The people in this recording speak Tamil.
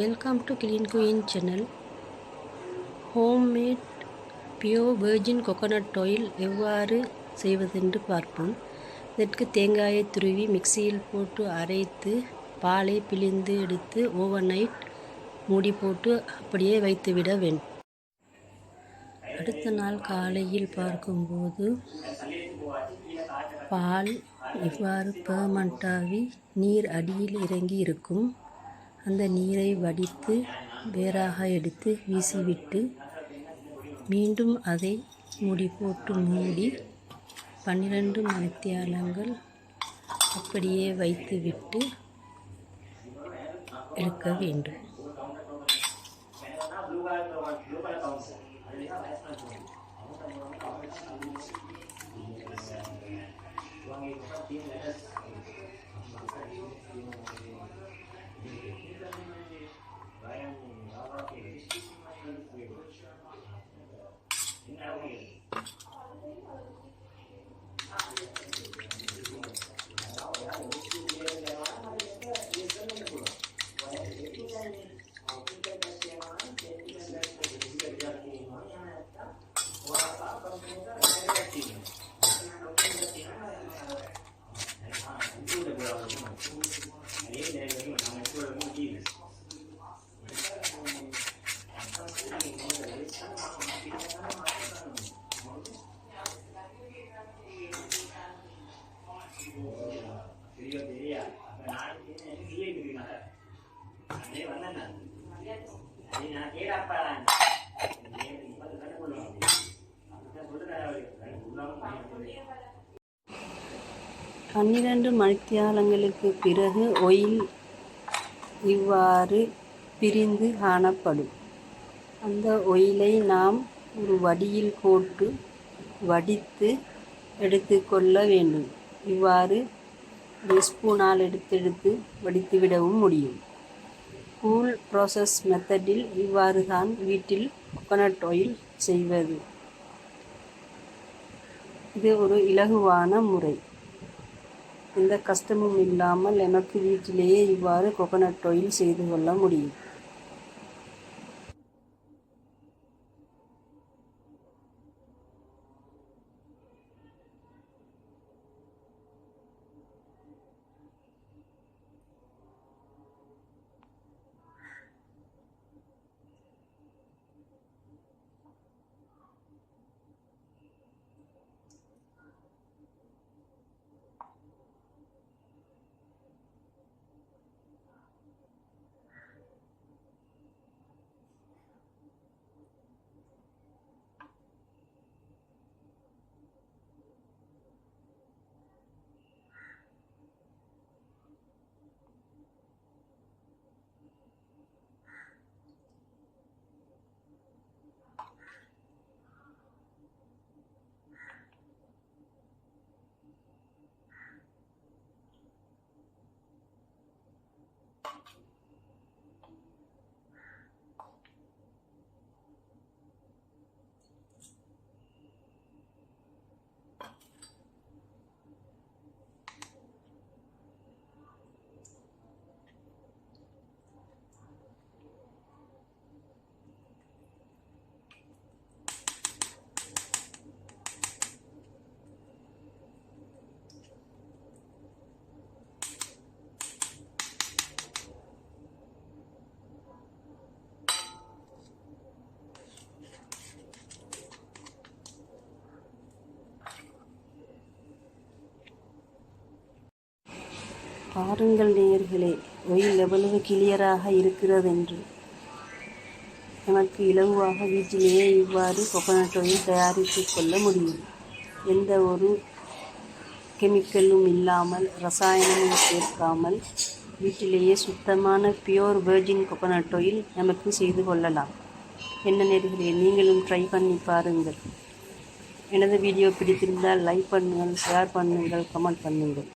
Welcome to clean queen channel. Homemade pure virgin coconut oil எவ்வாறு செய்வதென்று பார்ப்போம். இதற்கு தேங்காயை துருவி மிக்சியில் போட்டு அரைத்து பாலை பிழிந்து எடுத்து ஓவர் நைட் மூடி போட்டு அப்படியே வைத்துவிட வேண்டும். அடுத்த நாள் காலையில் பார்க்கும்போது பால் இவ்வாறு பெர்மண்டாகி நீர் அடியில் இறங்கி இருக்கும். அந்த நீரை வடித்து வேறாக எடுத்து வீசிவிட்டு மீண்டும் அதை மூடி போட்டு மூடி 12 மணித்தியாலங்கள் அப்படியே வைத்துவிட்டு எடுக்க வேண்டும். பன்னிரண்டு மணித்தியாலங்களுக்கு பிறகு ஆயில் இவ்வாறு பிரிந்து காணப்படும். அந்த ஆயிலை நாம் ஒரு வடியில் போட்டு வடித்து எடுத்துக்கொள்ள வேண்டும். இவ்வாறு ஒரு ஸ்பூனால் எடுத்து வடித்துவிடவும் முடியும். கூல் ப்ராசஸ் மெத்தடில் இவ்வாறு தான் வீட்டில் கோகோனட் ஆயில் செய்வது. இது ஒரு இலகுவான முறை. எந்த கஷ்டமும் இல்லாமல் எனக்கு வீட்டிலேயே இவ்வாறு கோகோனட் ஆயில் செய்து கொள்ள முடியும். பாருங்கள் நேயர்களே, ஆயில் எவ்வளவு கிளியராக இருக்கிறது என்று. எனக்கு இலகுவாக வீட்டிலேயே இவ்வாறு கோகோனட் ஆயில் தயாரித்து கொள்ள முடியும். எந்த ஒரு கெமிக்கலும் இல்லாமல், ரசாயனமும் சேர்க்காமல் வீட்டிலேயே சுத்தமான பியோர் வெர்ஜின் கோகோனட் ஆயில் நமக்கு செய்து கொள்ளலாம். என்ன நேயர்களே, நீங்களும் ட்ரை பண்ணி பாருங்கள். எனது வீடியோ பிடித்திருந்தால் லைக் பண்ணுங்கள், ஷேர் பண்ணுங்கள், கமெண்ட் பண்ணுங்கள்.